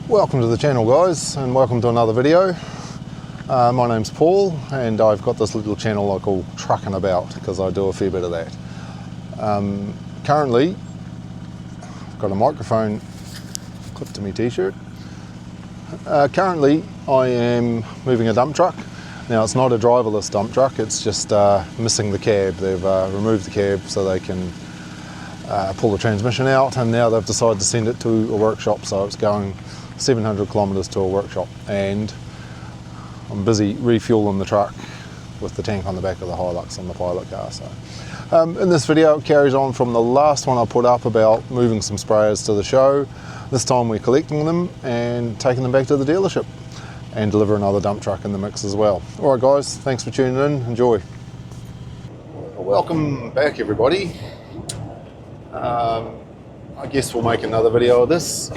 Welcome to the channel, guys, and welcome to another video. My name's Paul, and I've got this little channel I call Trucking About because I do a fair bit of that. Currently, I've got a microphone clipped to my t-shirt. Currently, I am moving a dump truck. Now, it's not a driverless dump truck, it's just missing the cab. They've removed the cab so they can pull the transmission out, and now they've decided to send it to a workshop, so it's going 700 kilometres to a workshop, and I'm busy refueling the truck with the tank on the back of the Hilux on the pilot car. So in this video, it carries on from the last one I put up about moving some sprayers to the show. This time we're collecting them and taking them back to the dealership and deliver another dump truck in the mix as well. Alright guys, thanks for tuning in, enjoy. Welcome back everybody. I guess we'll make another video of this.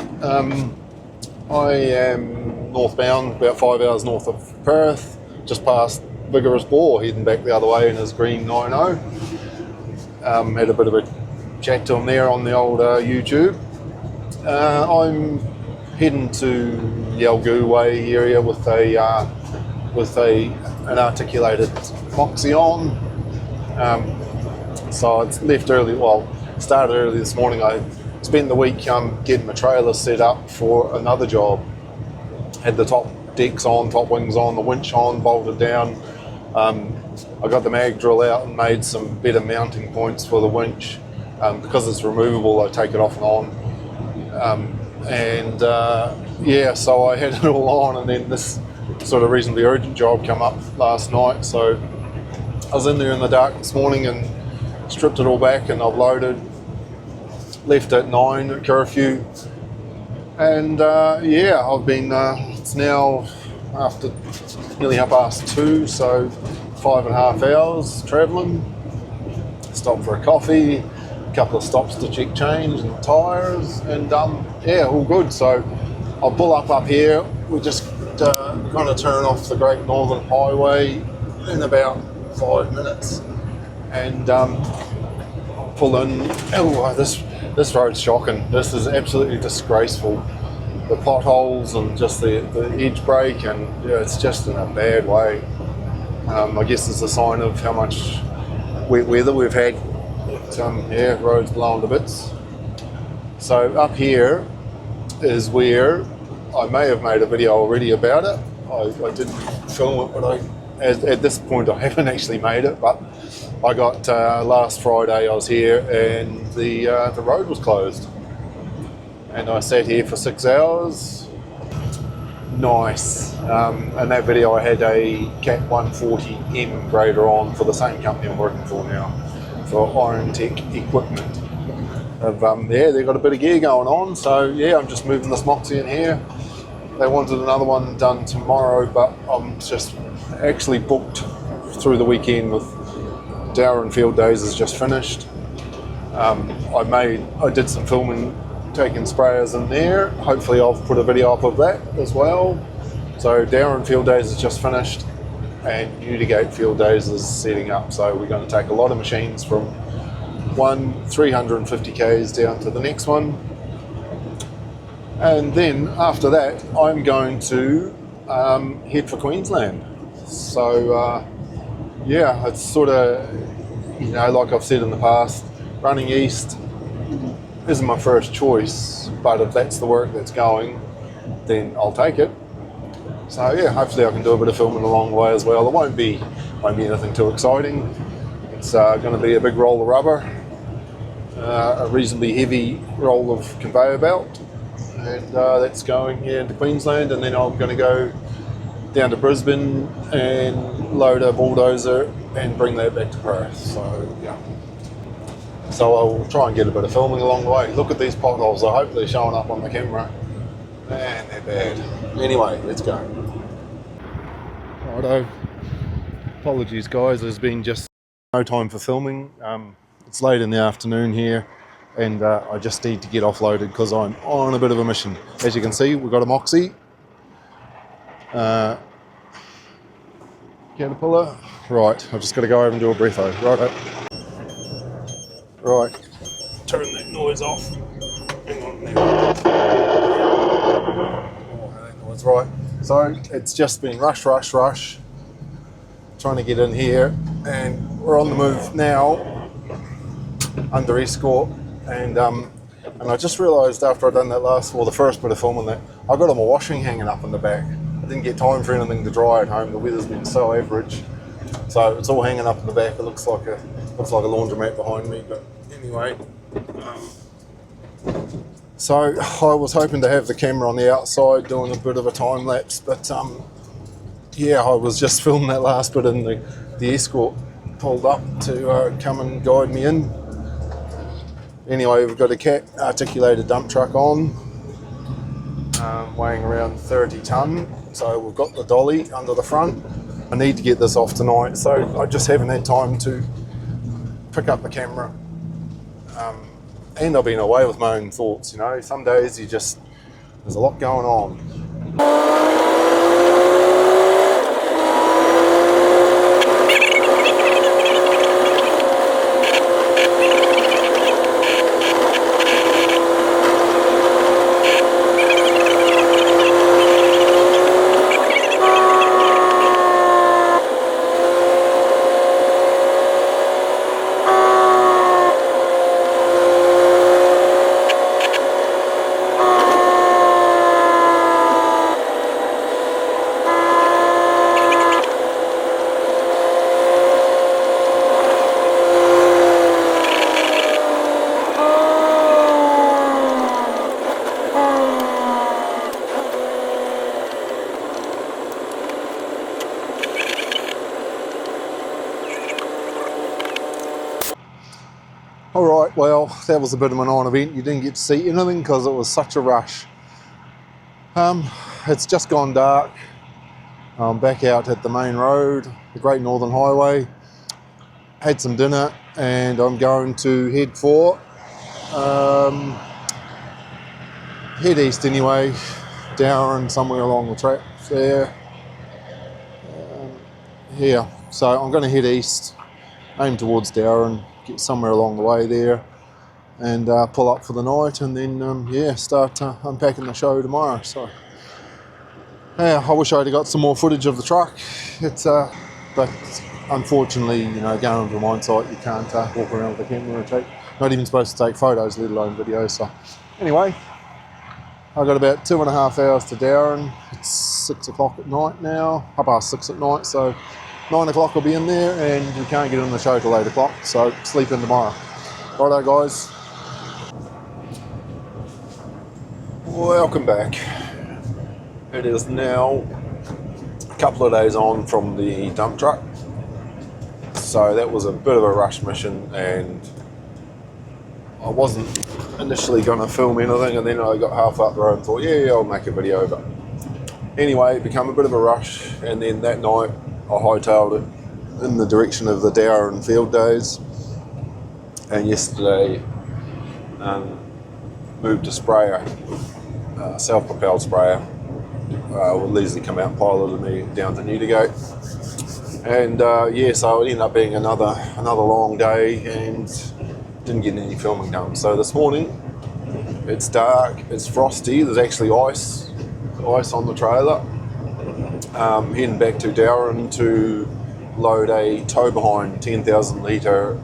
I am northbound, about 5 hours north of Perth, just past Vigorous Bore, heading back the other way in his green 9.0. Had a bit of a chat to him there on the old YouTube. I'm heading to the Algoo Way area with an articulated Moxie on. So it's left early, well, started early this morning. I spent the week getting my trailer set up for another job. Had the top decks on, top wings on, the winch on, bolted down. I got the mag drill out and made some better mounting points for the winch. Because it's removable, I take it off and on. Yeah, so I had it all on, and then this sort of reasonably urgent job come up last night. So I was in there in the dark this morning and stripped it all back, and I've loaded. Left at 9 at curfew, and yeah, I've been, it's now after nearly 2:30, so 5.5 hours travelling. Stopped for a coffee, a couple of stops to check change and tyres, and yeah, all good. So I'll pull up here. We're just going to turn off the Great Northern Highway in about 5 minutes, and pull in. Oh, this road's shocking. This is absolutely disgraceful. The potholes and just the edge brake, and yeah, it's just in a bad way. I guess it's a sign of how much wet weather we've had. Yeah, roads blowing to bits. So up here is where I may have made a video already about it. I didn't film it, but at this point I haven't actually made it, but I got last Friday I was here and the road was closed, and I sat here for 6 hours. Nice. In that video I had a Cat 140M grader on for the same company I'm working for now, for Iron Tech Equipment. Yeah, they've got a bit of gear going on, so yeah, I'm just moving this Moxie in here. They wanted another one done tomorrow, but I'm just actually booked through the weekend with Darren Field Days is just finished. I did some filming taking sprayers in there. Hopefully I'll put a video up of that as well. So Darren Field Days is just finished, and Utigate Field Days is setting up. So we're going to take a lot of machines from one 350 k's down to the next one, and then after that I'm going to head for Queensland. So yeah, it's sort of, you know, like I've said in the past, running east isn't my first choice, but if that's the work that's going, then I'll take it. So yeah, hopefully I can do a bit of filming along the way as well. It won't be anything too exciting. It's going to be a big roll of rubber, a reasonably heavy roll of conveyor belt, and that's going here into Queensland, and then I'm going to go down to Brisbane and load a bulldozer and bring that back to Perth. So yeah, so I'll try and get a bit of filming along the way. Look at these potholes, I hope they're showing up on the camera. Man, they're bad. Anyway, let's go. Righto, apologies guys, there's been just no time for filming. It's late in the afternoon here, and I just need to get offloaded because I'm on a bit of a mission. As you can see, we've got a Moxie. Caterpillar. Right, I've just got to go over and do a breatho. Right, turn that noise off. Hang on there. That's right. So it's just been rush, trying to get in here, and we're on the move now under escort. And I just realised after I'd done that the first bit of filming, that I got all my washing hanging up in the back. I didn't get time for anything to dry at home. The weather's been so average, so it's all hanging up in the back. It looks like a laundromat behind me, but anyway. So I was hoping to have the camera on the outside doing a bit of a time lapse, but yeah, I was just filming that last bit, and the escort pulled up to come and guide me in. Anyway, we've got a cat articulated dump truck on, weighing around 30 tonne. So we've got the dolly under the front. I need to get this off tonight, so I just haven't had time to pick up the camera. And I've been away with my own thoughts, you know. Some days there's a lot going on. Alright, well, that was a bit of a non-event. You didn't get to see anything because it was such a rush. It's just gone dark. I'm back out at the main road, the Great Northern Highway. Had some dinner, and I'm going to head east anyway, Darren, somewhere along the track there. Yeah, so I'm going to head east, aim towards Darren, get somewhere along the way there, and pull up for the night, and then yeah, start unpacking the show tomorrow. So yeah, I wish I'd have got some more footage of the truck. But unfortunately, you know, going to the mine site, you can't walk around with the camera and not even supposed to take photos, let alone videos. So anyway, I've got about 2.5 hours to Darren. It's 6 o'clock at night now, 6:30 at night, so 9 o'clock I'll be in there, and we can't get on the show till 8 o'clock, so sleep in tomorrow. Righto guys. Welcome back. It is now a couple of days on from the dump truck. So that was a bit of a rush mission, and I wasn't initially going to film anything, and then I got half up the road and thought, yeah, I'll make a video. But anyway, it became a bit of a rush, and then that night I hightailed it in the direction of the Darren field days, and yesterday moved a sprayer, self-propelled sprayer. Leslie come out and piloted me down to Newdigate, and yeah, so it ended up being another long day, and didn't get any filming done. So this morning, it's dark, it's frosty, there's actually ice on the trailer. Heading back to Darren to load a tow behind 10,000 litre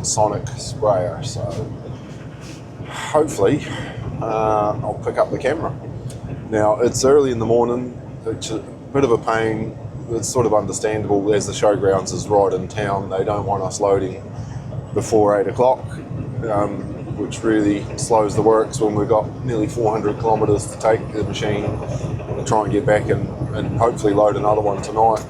sonic sprayer. So hopefully I'll pick up the camera. Now it's early in the morning, it's a bit of a pain. It's sort of understandable, as the showgrounds is right in town. They don't want us loading before 8 o'clock, which really slows the works when we've got nearly 400 kilometres to take the machine and try and get back and hopefully load another one tonight.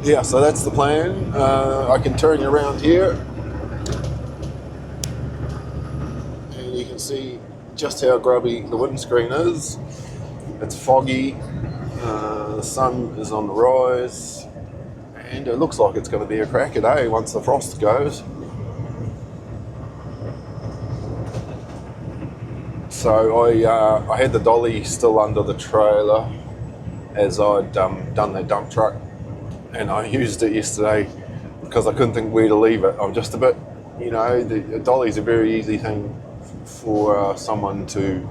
Yeah, so that's the plan. I can turn you around here, and you can see just how grubby the windscreen is. It's foggy, the sun is on the rise, and it looks like it's going to be a cracker day once the frost goes. So I had the dolly still under the trailer as I'd done that dump truck, and I used it yesterday because I couldn't think where to leave it. I'm just a bit, you know, the dolly's a very easy thing for someone to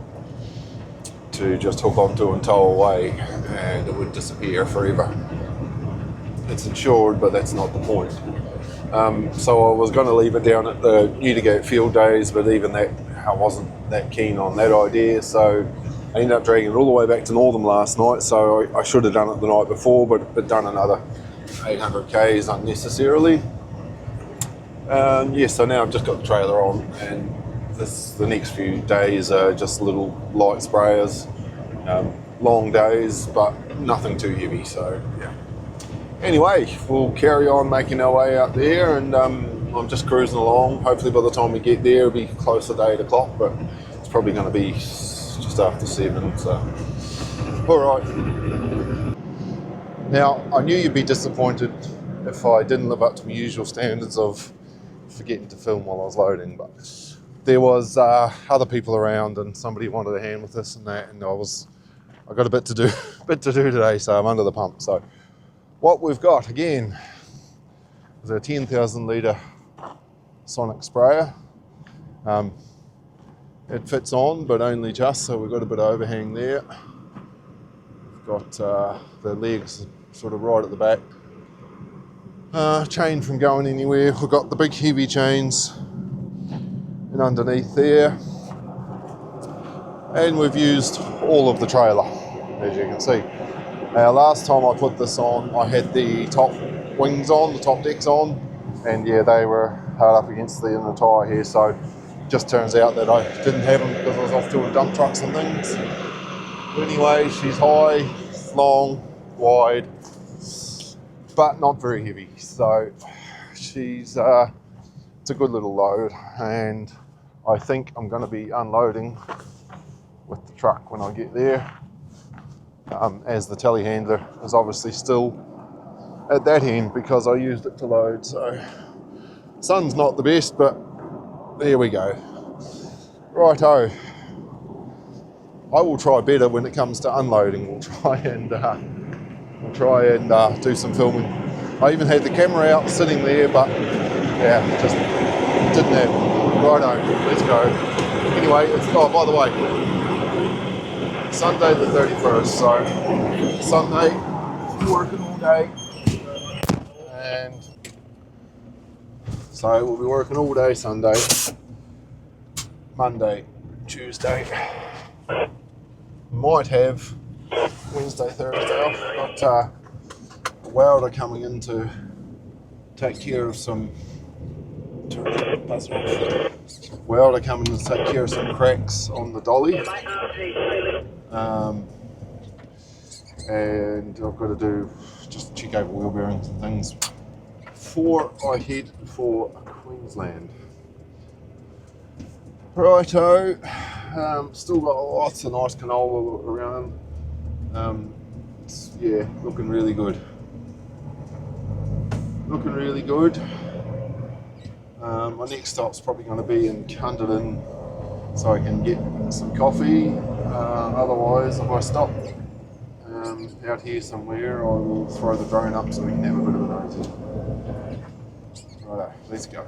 to just hook onto and tow away, and it would disappear forever. It's insured, but that's not the point. So I was going to leave it down at the Newdigate field days, but even that, I wasn't that keen on that idea, so I ended up dragging it all the way back to Northam last night. So I should have done it the night before, but done another 800 k's unnecessarily. So now I've just got the trailer on, and the next few days are just little light sprayers, long days, but nothing too heavy. So yeah. Anyway, we'll carry on making our way out there, and I'm just cruising along. Hopefully by the time we get there, it'll be closer to 8 o'clock, but it's probably going to be just after 7. So, all right. Now, I knew you'd be disappointed if I didn't live up to my usual standards of forgetting to film while I was loading, but there was other people around, and somebody wanted a hand with this and that, and I got a bit to do today, so I'm under the pump. So what we've got again is a 10,000 litre sonic sprayer. It fits on, but only just, so we've got a bit of overhang there. We've got the legs sort of right at the back. Chain from going anywhere. We've got the big heavy chains and underneath there. And we've used all of the trailer, as you can see. Last time I put this on, I had the top wings on, the top decks on, and yeah, they were hard up against the inner tyre here, so it just turns out that I didn't have them because I was off doing dump trucks and things. But anyway, she's high, long, wide, but not very heavy, so she's it's a good little load, and I think I'm going to be unloading with the truck when I get there, as the telehandler is obviously still at that end because I used it to load. So sun's not the best, but there we go. Righto, I will try better when it comes to unloading. We'll try and do some filming. I even had the camera out sitting there, but yeah, just didn't happen. Righto, let's go. Anyway, by the way, Sunday the 31st, so Sunday, working all day, and so we'll be working all day Sunday, Monday, Tuesday, might have Wednesday, Thursday off. Got a welder coming in to take care of some cracks on the dolly. And I've got to just check over wheel bearings and things before I head for Queensland. Righto, still got lots of nice canola around. Yeah, looking really good. My next stop's probably going to be in Cunderdin, so I can get some coffee. Otherwise, if I stop out here somewhere, I will throw the drone up so we can have a bit of a nose. Righto, let's go.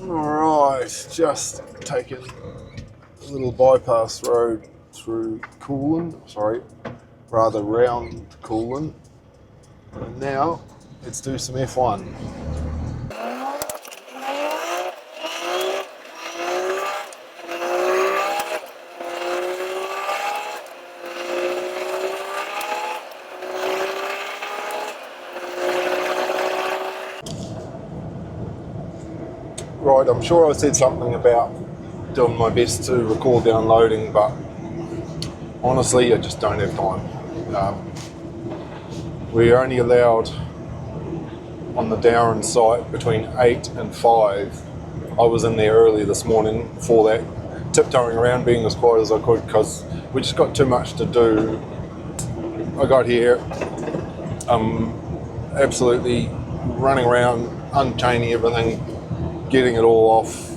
Alright, just taking a little bypass road through round Coolin. And now, let's do some F1. Right, I'm sure I said something about doing my best to record the unloading, but honestly, I just don't have time. We're only allowed on the Darren site between 8 and 5. I was in there early this morning for that, tiptoeing around, being as quiet as I could because we just got too much to do. I got here, absolutely running around, unchaining everything, getting it all off,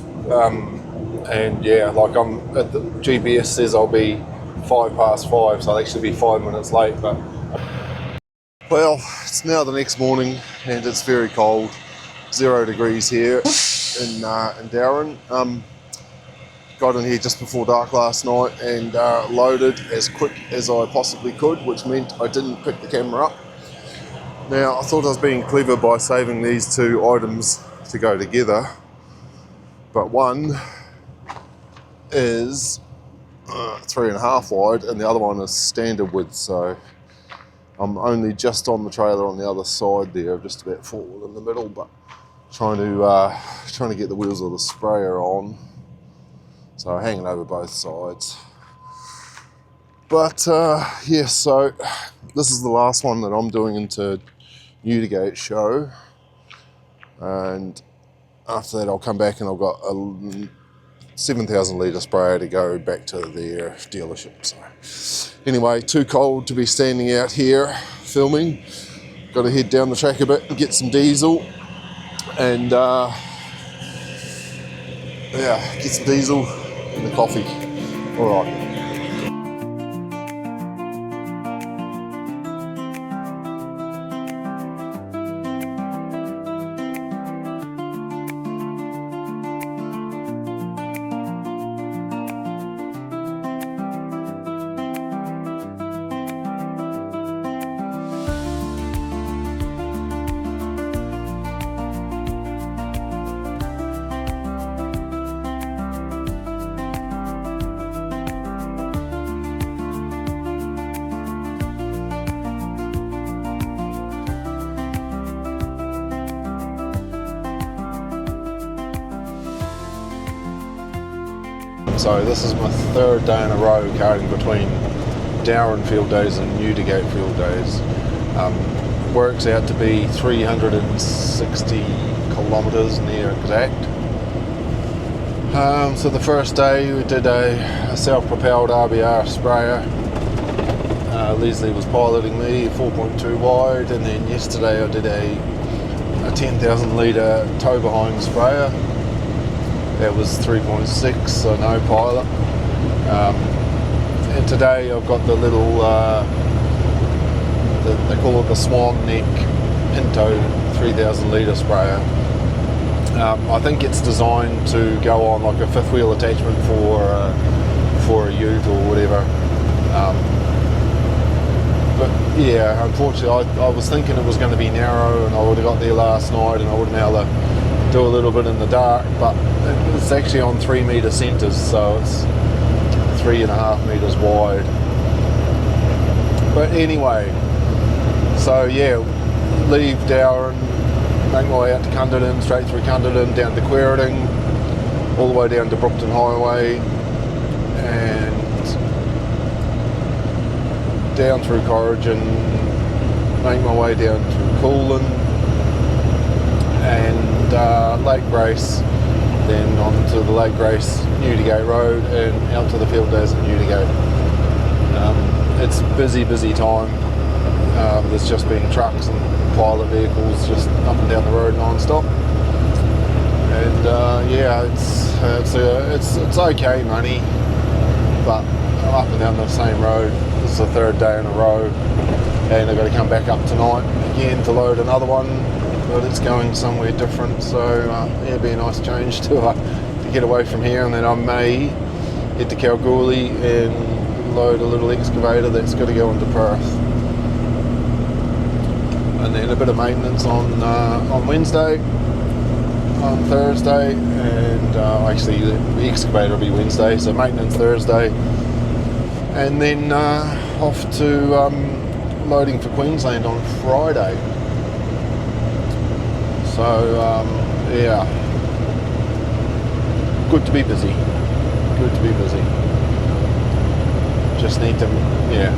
and yeah, like I'm at the GPS says I'll be 5:05, so I'll actually be 5 minutes late. But well, it's now the next morning and it's very cold, 0 degrees here in Darwin. Got in here just before dark last night and loaded as quick as I possibly could, which meant I didn't pick the camera up. Now, I thought I was being clever by saving these two items to go together, but one is 3.5 wide and the other one is standard width, so I'm only just on the trailer on the other side there, just about forward in the middle, but trying to get the wheels of the sprayer on, so hanging over both sides. But yeah, so this is the last one that I'm doing into Newdigate show, and after that I'll come back and I've got a 7,000 litre sprayer to go back to their dealership. So anyway, too cold to be standing out here filming. Got to head down the track a bit and get some diesel and yeah, get some diesel and the coffee. All right. So this is my third day in a row carting between Darwin field days and Newdigate field days. Works out to be 360 kilometres near exact. So the first day we did a self-propelled RBR sprayer. Leslie was piloting me, 4.2 wide, and then yesterday I did a 10,000 litre tow behind sprayer. That was 3.6, so no pilot. And today I've got the little, they call it the Swan Neck Pinto 3,000 litre sprayer. I think it's designed to go on like a fifth wheel attachment for a ute or whatever. But yeah, unfortunately I was thinking it was going to be narrow and I would have got there last night and I would have been able to do a little bit in the dark, but it's actually on 3 metre centres, so it's 3.5 metres wide. But anyway, so yeah, leave Darwin, make my way out to Cunderdin, straight through Cunderdin, down to Quairading, all the way down to Brookton Highway, and down through Corrigan, make my way down through Coolin, and Lake Grace, then onto the Lake Grace Newdigate Road and out to the field days at Newdigate. It's busy time. There's just been trucks and pilot vehicles just up and down the road non-stop, and yeah, it's okay money, but I'm up and down the same road. This is the third day in a row, and I've got to come back up tonight again to load another one, but it's going somewhere different, so yeah, it'd be a nice change to get away from here, and then I may head to Kalgoorlie and load a little excavator that's got to go into Perth, and then a bit of maintenance on Wednesday, on Thursday, and actually the excavator will be Wednesday, so maintenance Thursday, and then off to loading for Queensland on Friday. So yeah, good to be busy. Just need to, yeah,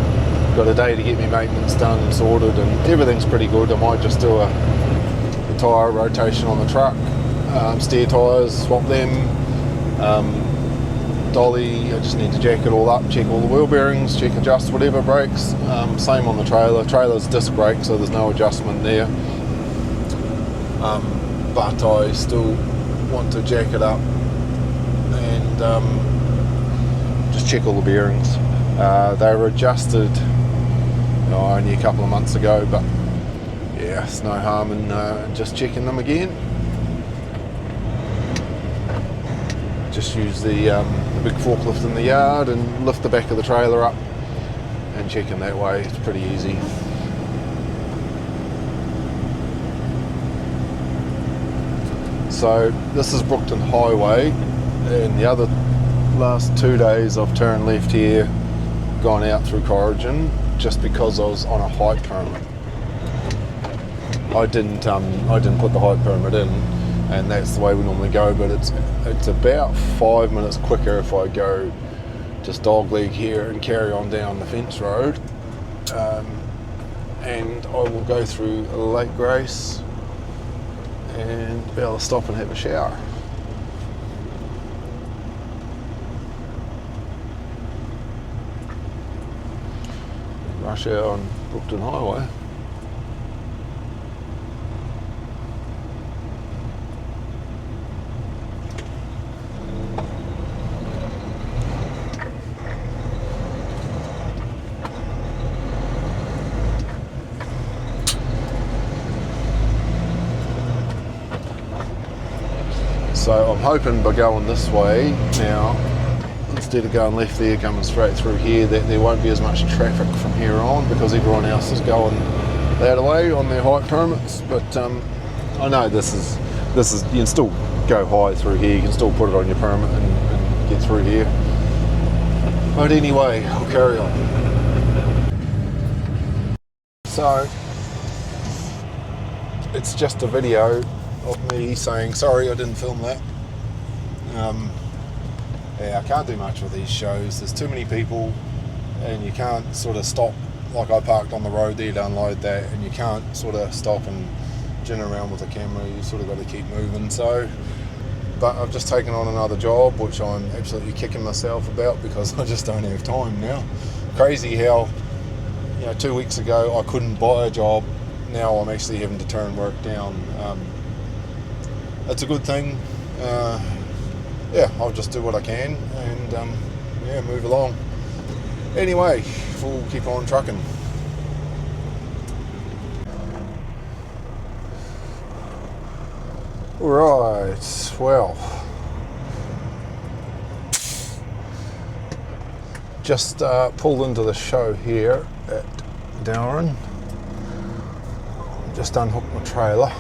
got a day to get my maintenance done and sorted, and everything's pretty good. I might just do a tyre rotation on the truck, steer tyres, swap them, dolly, I just need to jack it all up, check all the wheel bearings, check adjust whatever brakes. Same on the trailer's disc brake, so there's no adjustment there. But I still want to jack it up and just check all the bearings. They were adjusted only a couple of months ago, but yeah, yeah, it's no harm in just checking them again. Just use the big forklift in the yard and lift the back of the trailer up and check in that way. It's pretty easy. So this is Brookton Highway, and the other last 2 days I've turned left here, gone out through Corrigin, just because I was on a height permit. I didn't put the height permit in, and that's the way we normally go, but it's about 5 minutes quicker if I go just dogleg here and carry on down the fence road, and I will go through Lake Grace and be able to stop and have a shower. Rush hour on Brookton Highway. So I'm hoping by going this way now, instead of going left there, coming straight through here, that there won't be as much traffic from here on, because everyone else is going that way on their height permits. But I know this is you can still go high through here, you can still put it on your permit and get through here. But anyway, I'll carry on. So it's just a video of me saying sorry I didn't film that. Yeah, I can't do much with these shows. There's too many people, and you can't sort of stop. Like I parked on the road there to unload that, and you can't sort of stop and gin around with the camera. You sort of got to keep moving. So, but I've just taken on another job, which I'm absolutely kicking myself about, because I just don't have time now. Crazy how, 2 weeks ago I couldn't buy a job. Now I'm actually having to turn work down. It's a good thing. Yeah, I'll just do what I can and move along. Anyway, we'll keep on trucking. Right, well, just pulled into the show here at Darwin. Just unhooked my trailer,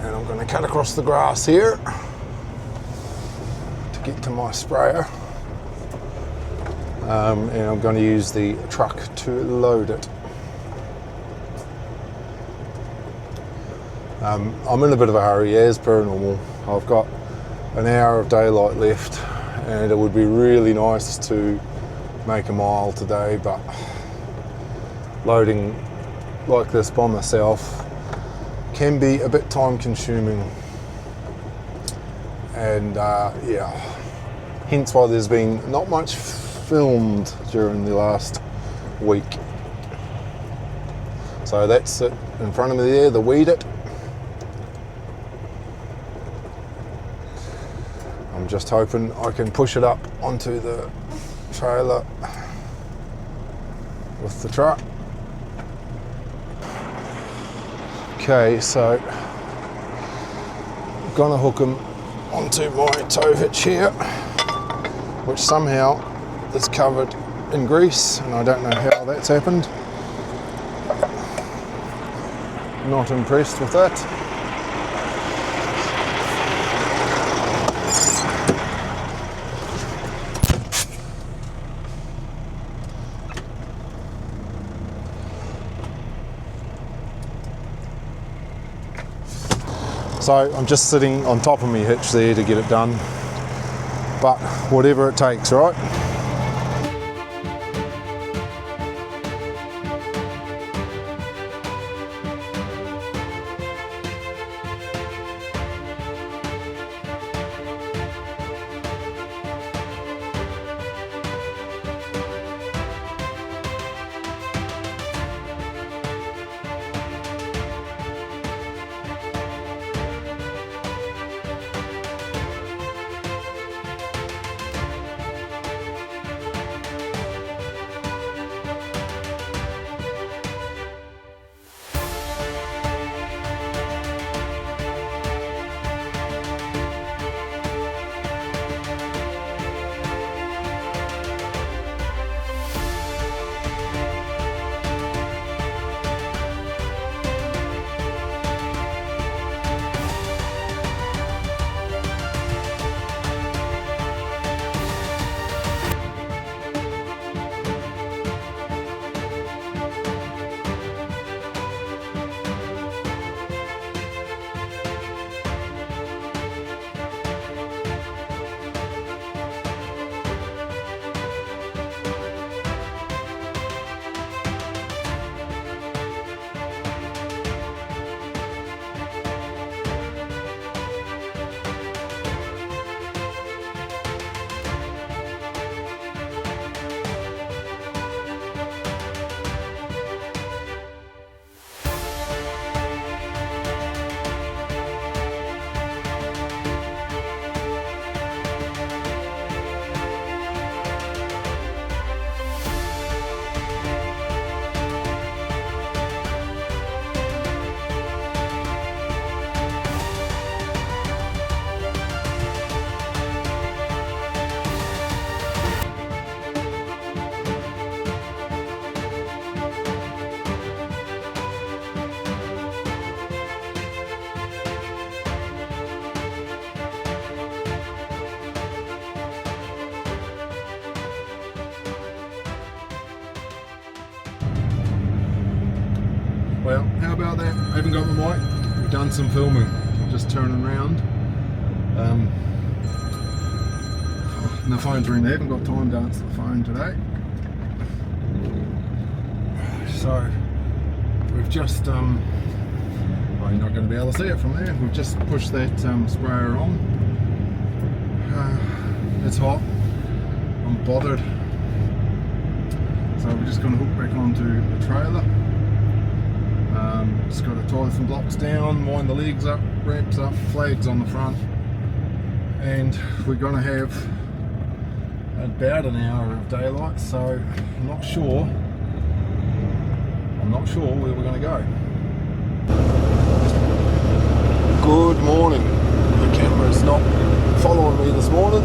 and I'm going to cut across the grass here to get to my sprayer, and I'm going to use the truck to load it. I'm in a bit of a hurry, as per normal. I've got an hour of daylight left, and it would be really nice to make a mile today, but loading like this by myself can be a bit time consuming, and hence why there's been not much filmed during the last week. So that's it in front of me there, the Weed It. I'm just hoping I can push it up onto the trailer with the truck. Okay, so I'm gonna hook him onto my tow hitch here, which somehow is covered in grease, and I don't know how that's happened. Not impressed with that. So I'm just sitting on top of my hitch there to get it done, but whatever it takes, right? about that. I haven't got my mic. We've done some filming. I'm just turning around. And the phone's ringing. I haven't got time to answer the phone today. So we've just, well, you're not going to be able to see it from there. We've just pushed that sprayer on. It's hot. I'm bothered. So we're just going to hook back onto the trailer. Just got to tie some blocks down, wind the legs up, ramps up, flags on the front, and we're going to have about an hour of daylight. So I'm not sure where we're going to go. Good morning. The camera's not following me this morning.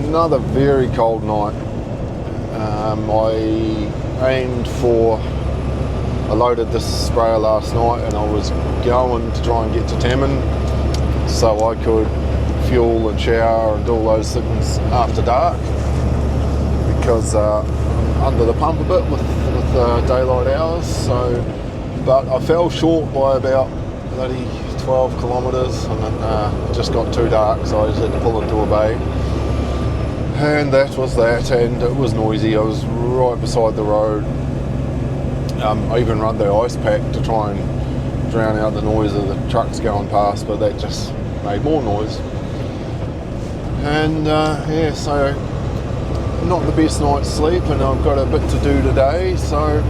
Another very cold night. I loaded this sprayer last night and I was going to try and get to Tammin so I could fuel and shower and do all those things after dark, because I'm under the pump a bit with daylight hours. So, but I fell short by about 12 kilometres, and then it just got too dark, so I just had to pull into a bay. And that was that, and it was noisy. I was right beside the road. I even run the ice pack to try and drown out the noise of the trucks going past, but that just made more noise. And yeah, so not the best night's sleep, and I've got a bit to do today. So,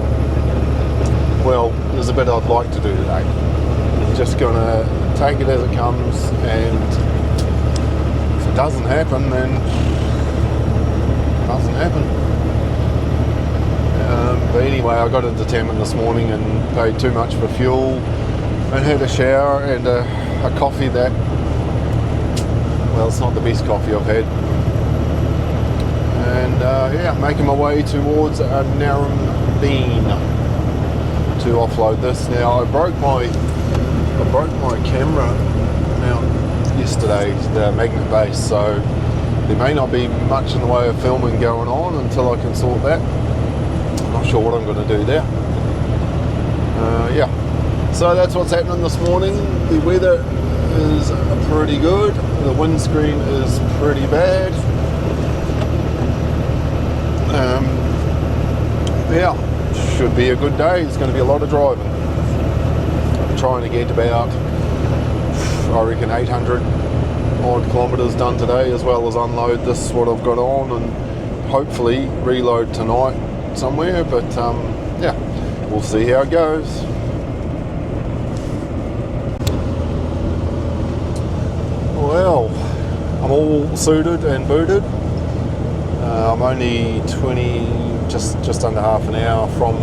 well, there's a bit I'd like to do today. I'm just gonna take it as it comes, and if it doesn't happen, then doesn't happen. But anyway, I got into Tammin this morning and paid too much for fuel and had a shower and a coffee that, well, it's not the best coffee I've had. And yeah, making my way towards Narrabeen to offload this. Now I broke my camera out yesterday, the magnet base, so there may not be much in the way of filming going on until I can sort that. I'm not sure what I'm going to do there. Yeah, so that's what's happening this morning. The weather is pretty good. The windscreen is pretty bad. Yeah, should be a good day. It's going to be a lot of driving. I'm trying to get about, I reckon, 800 odd kilometres done today, as well as unload this what I've got on and hopefully reload tonight somewhere. But yeah, we'll see how it goes. Well, I'm all suited and booted. I'm only just under half an hour from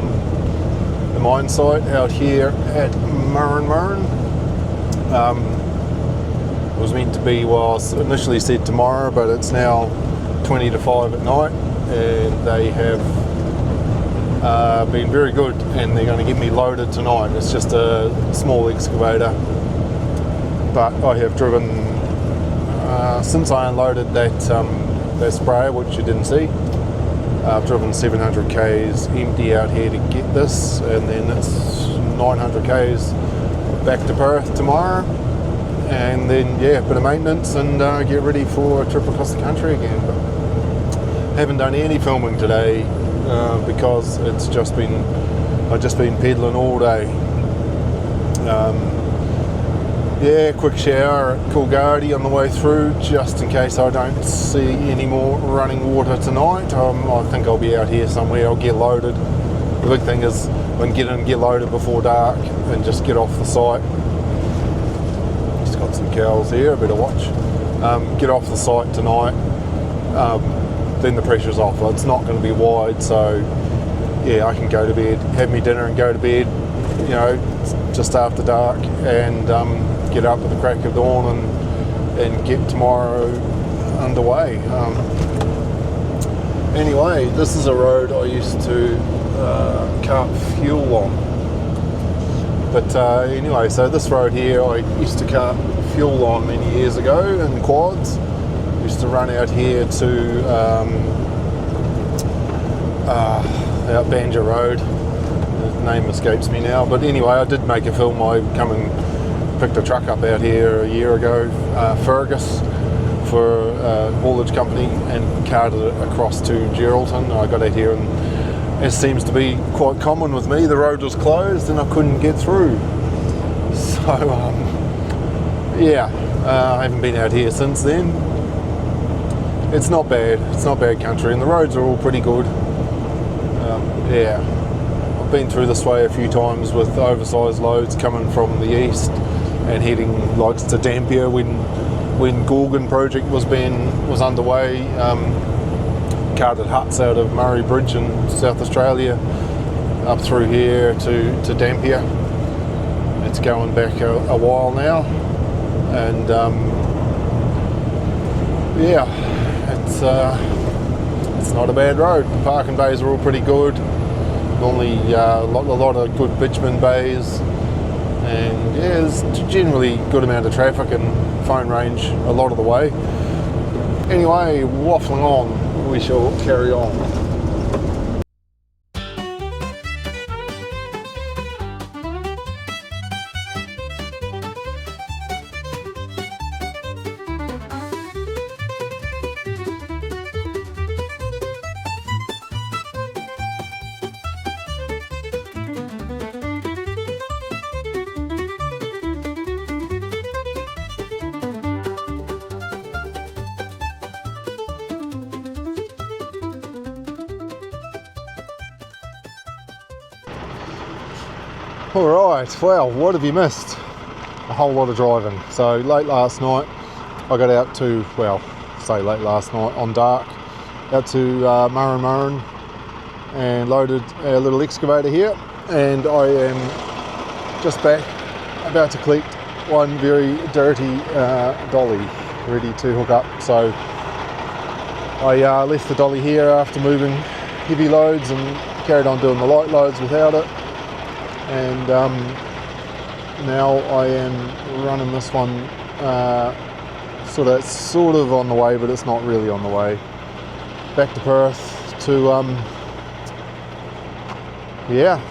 the mine site out here at Murrin. It was meant to be, well, initially said tomorrow, but it's now 20 to 5 at night, and they have been very good, and they're going to get me loaded tonight. It's just a small excavator, but I have driven since I unloaded that sprayer, which you didn't see. I've driven 700 k's empty out here to get this, and then it's 900 k's back to Perth tomorrow, and then yeah, a bit of maintenance and get ready for a trip across the country again. But haven't done any filming today because I've just been pedaling all day. Yeah, quick shower at Coolgardie on the way through, just in case I don't see any more running water tonight. I think I'll be out here somewhere. I'll get loaded. The big thing is I can get in and get loaded before dark and just get off the site. Just got some cows here, I better watch. Get off the site tonight, then the pressure's off. It's not going to be wide, so yeah, I can go to bed, have me dinner and go to bed, you know, just after dark, and get up at the crack of dawn and get tomorrow underway. Anyway, this is a road I used to cart fuel on. But anyway, so this road here I used to cart fuel on many years ago in quads. Used to run out here to out Banja Road name escapes me now. But anyway, I did make a film. I come and picked a truck up out here a year ago, Fergus, for a haulage company, and carted it across to Geraldton. I got out here, and as seems to be quite common with me, the road was closed and I couldn't get through. So I haven't been out here since then. It's not bad. It's not bad country, and the roads are all pretty good. I've been through this way a few times with oversized loads coming from the east and heading like to Dampier when Gorgon project was underway. Carted huts out of Murray Bridge in South Australia up through here to Dampier. It's going back a while now, and it's not a bad road. The parking bays are all pretty good. Normally a lot of good bitumen bays, and there's generally good amount of traffic and phone range a lot of the way. Anyway, waffling on, we shall carry on. Alright, well, what have you missed? A whole lot of driving. So late last night I got out to, on dark, out to Murrin and loaded our little excavator here, and I am just back about to collect one very dirty dolly ready to hook up. So I left the dolly here after moving heavy loads and carried on doing the light loads without it. And now I am running this one sort of on the way, but it's not really on the way. Back to Perth to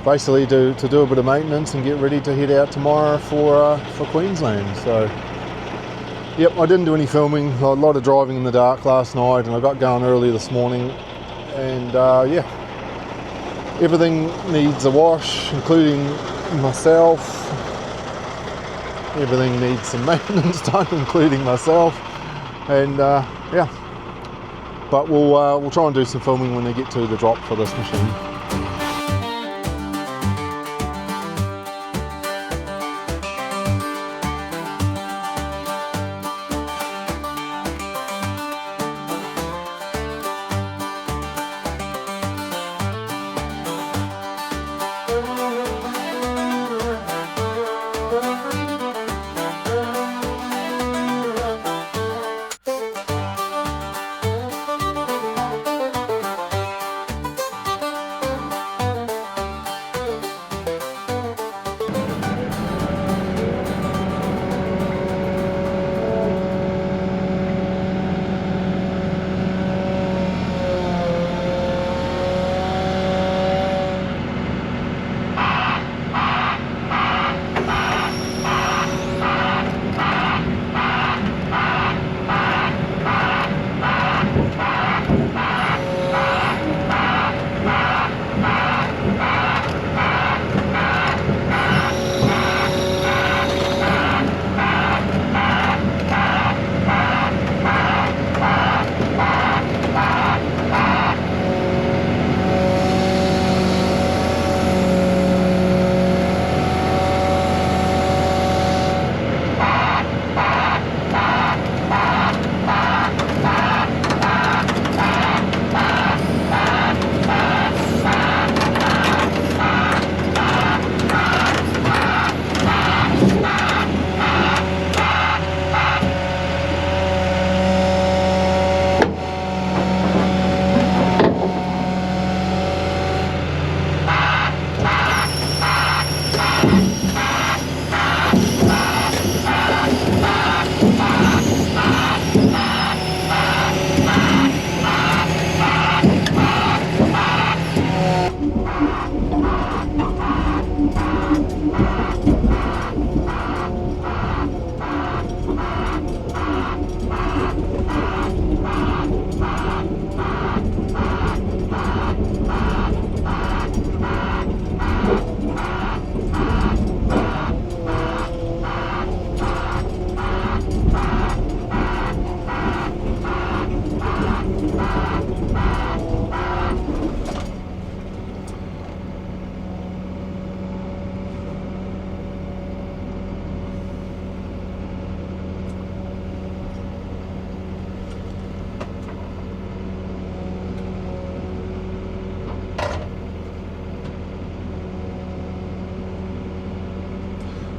basically to do a bit of maintenance and get ready to head out tomorrow for Queensland. So yep, I didn't do any filming. A lot of driving in the dark last night, and I got going early this morning, and everything needs a wash, including myself. Everything needs some maintenance done, including myself. And but we'll try and do some filming when they get to the drop for this machine.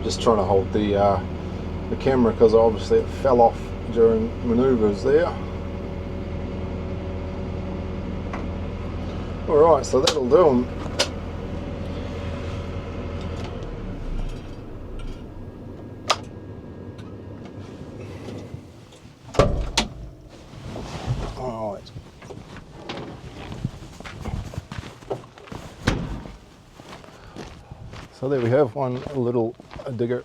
Just trying to hold the camera because obviously it fell off during manoeuvres there. Alright, so that'll do them. Alright. So there we have one little digger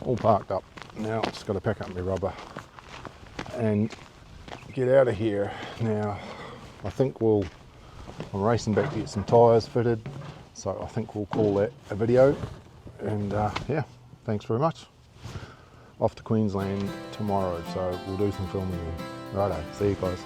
all parked up. Now I've just got to pack up my rubber and get out of here. Now I think I'm racing back to get some tyres fitted, so I think we'll call that a video. And yeah, thanks very much. Off to Queensland tomorrow, so we'll do some filming then. Righto, see you guys.